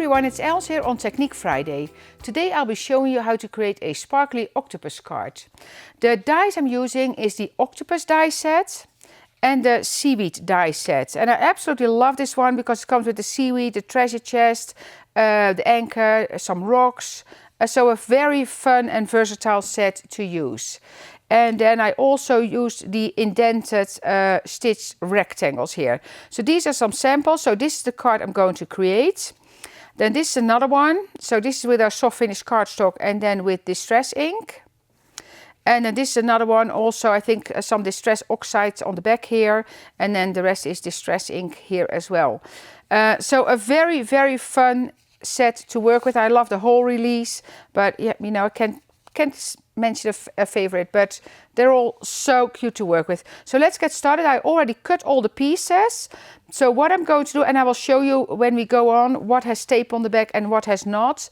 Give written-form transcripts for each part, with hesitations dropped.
everyone, it's Els here on Technique Friday. Today I'll be showing you how to create a sparkly octopus card. The dies I'm using is the Octopus die set and the seaweed die set. And I absolutely love this one because it comes with the seaweed, the treasure chest, the anchor, some rocks. So a very fun and versatile set to use. And then I also used the indented stitch rectangles here. So these are some samples. So this is the card I'm going to create. Then this is another one. So this is with our soft finish cardstock and then with distress ink. And then this is another one also, I think some distress oxides on the back here. And then the rest is distress ink here as well. So a very, very fun set to work with. I love the whole release, but yeah, you know, I can't mention a favorite, but they're all so cute to work with. So let's get started. I already cut all the pieces. So what I'm going to do, and I will show you when we go on what has tape on the back and what has not.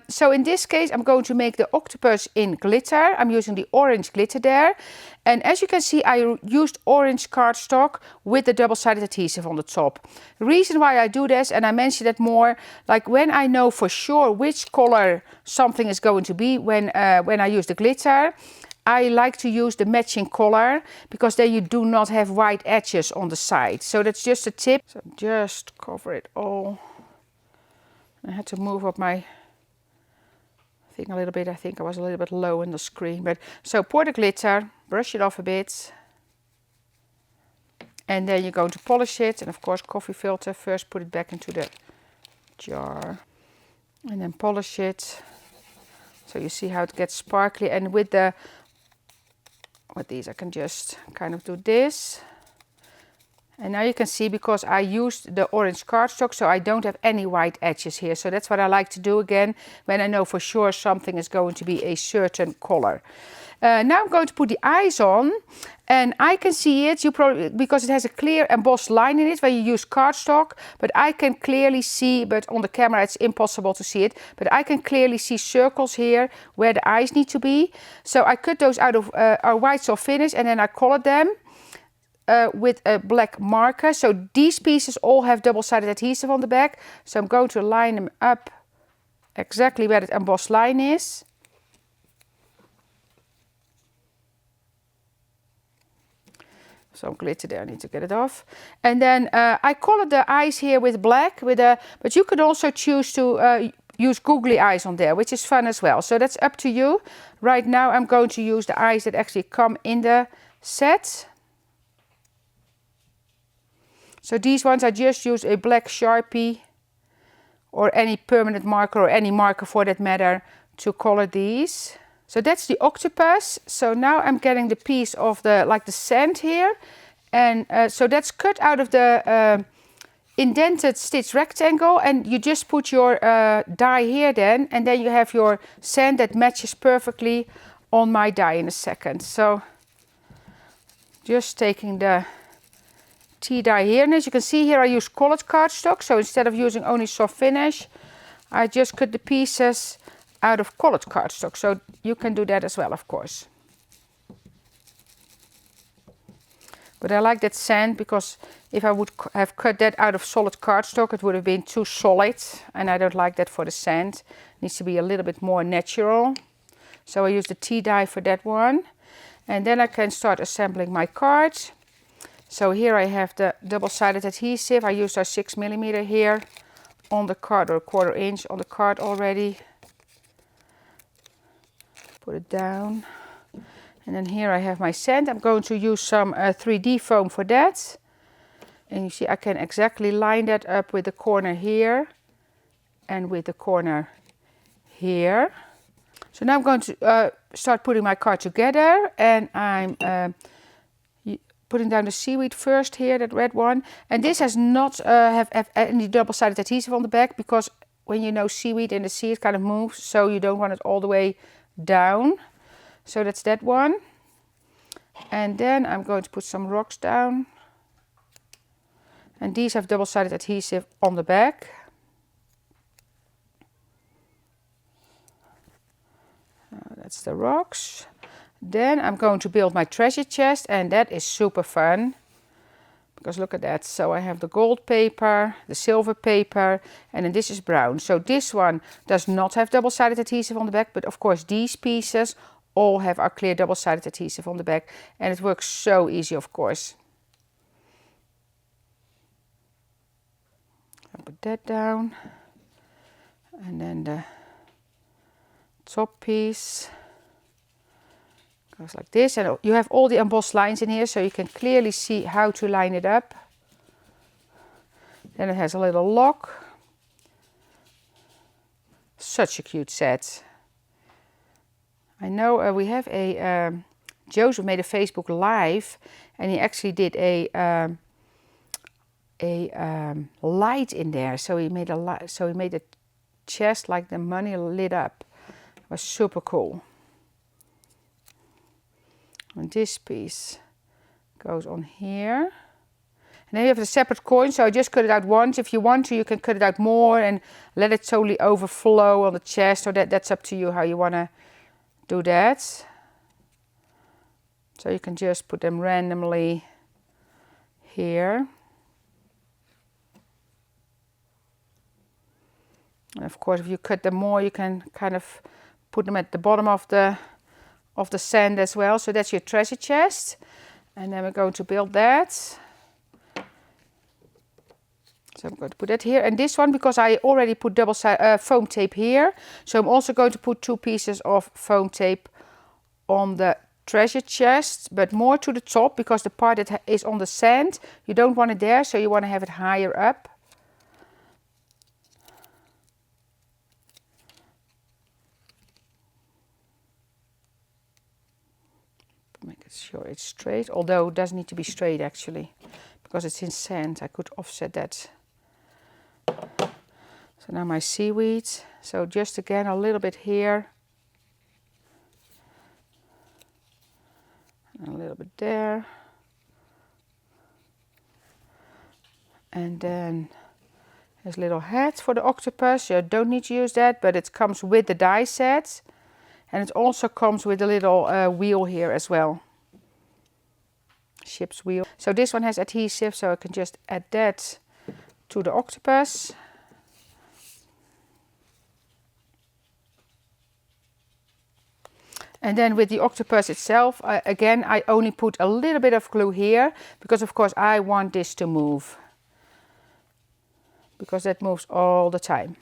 So in this case, I'm going to make the octopus in glitter. I'm using the orange glitter there. And as you can see, I used orange cardstock with the double-sided adhesive on the top. The reason why I do this, and I mentioned it more, like when I know for sure which color something is going to be when I use the glitter, I like to use the matching color because then you do not have white edges on the side. So that's just a tip. So just cover it all. I had to move up my thing a little bit. I think I was a little bit low in the screen. But so pour the glitter, brush it off a bit. And then you're going to polish it. And of course, coffee filter. First put it back into the jar. And then polish it. So you see how it gets sparkly. And with these I can just kind of do this. And now you can see because I used the orange cardstock, so I don't have any white edges here. So that's what I like to do again when I know for sure something is going to be a certain color. Now I'm going to put the eyes on, and I can see it, you probably, because it has a clear embossed line in it when you use cardstock, but I can clearly see, but on the camera it's impossible to see it, but I can clearly see circles here where the eyes need to be. So I cut those out of our white soft finish and then I colored them with a black marker. So these pieces all have double-sided adhesive on the back. So I'm going to line them up exactly where the embossed line is. Some glitter there, I need to get it off. And then I colored the eyes here with black, but you could also choose to use googly eyes on there, which is fun as well. So that's up to you. Right now I'm going to use the eyes that actually come in the set. So these ones I just use a black Sharpie or any permanent marker or any marker for that matter to color these. So that's the octopus. So now I'm getting the piece of the sand here. And so that's cut out of the indented stitch rectangle. And you just put your die here then. And then you have your sand that matches perfectly on my die in a second. So just taking the tea dye here. And as you can see here, I use colored cardstock. So instead of using only soft finish, I just cut the pieces out of colored cardstock, so you can do that as well, of course. But I like that sand because if I would have cut that out of solid cardstock, it would have been too solid, and I don't like that for the sand. It needs to be a little bit more natural. So I use the tea dye for that one. And then I can start assembling my card. So here I have the double-sided adhesive. I used our 6mm here on the card, or a 1/4 inch on the card already. Put it down. And then here I have my sand. I'm going to use some 3D foam for that. And you see I can exactly line that up with the corner here and with the corner here. So now I'm going to start putting my card together, and I'm putting down the seaweed first here, that red one. And this has not have any double-sided adhesive on the back because when you know seaweed in the sea it kind of moves, so you don't want it all the way down. So that's that one. And then I'm going to put some rocks down. And these have double-sided adhesive on the back. That's the rocks. Then I'm going to build my treasure chest, and that is super fun Because look at that. So I have the gold paper, the silver paper, and then this is brown. So this one does not have double-sided adhesive on the back, but of course these pieces all have our clear double-sided adhesive on the back, and it works so easy, of course. I'll put that down, and then the top piece goes like this, and you have all the embossed lines in here, so you can clearly see how to line it up. Then it has a little lock. Such a cute set. I know we have a Joseph made a Facebook Live, and he actually did a light in there. So he made a light. So he made a chest like the money lit up. It was super cool. And this piece goes on here. And then you have a separate coin, so I just cut it out once. If you want to, you can cut it out more and let it totally overflow on the chest, or that's up to you how you want to do that. So you can just put them randomly here. And of course, if you cut them more, you can kind of put them at the bottom of the sand as well. So that's your treasure chest. And then we're going to build that. So I'm going to put that here. And this one, because I already put double-sided foam tape here, so I'm also going to put 2 pieces of foam tape on the treasure chest, but more to the top, because the part that is on the sand, you don't want it there, so you want to have it higher up. Make it sure it's straight, although it doesn't need to be straight actually, because it's in sand. I could offset that. So now my seaweed, so just again a little bit here, and a little bit there, and then there's a little head for the octopus. You don't need to use that, but it comes with the die set, and it also comes with a little wheel here as well, ship's wheel. So this one has adhesive, so I can just add that to the octopus. And then with the octopus itself, again, I only put a little bit of glue here, because of course I want this to move, because that moves all the time.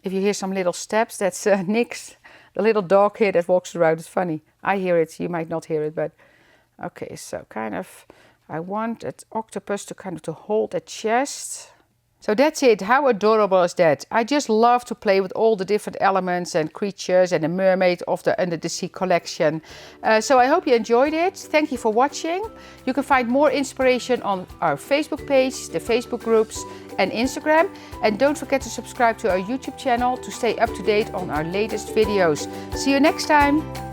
If you hear some little steps, that's Nick's, the little dog here that walks around. It's funny. I hear it, you might not hear it, but okay, so kind of, I want that octopus to kind of to hold the chest. So that's it. How adorable is that? I just love to play with all the different elements and creatures and the mermaid of the Under the Sea collection. So I hope you enjoyed it. Thank you for watching. You can find more inspiration on our Facebook page, the Facebook groups and Instagram. And don't forget to subscribe to our YouTube channel to stay up to date on our latest videos. See you next time.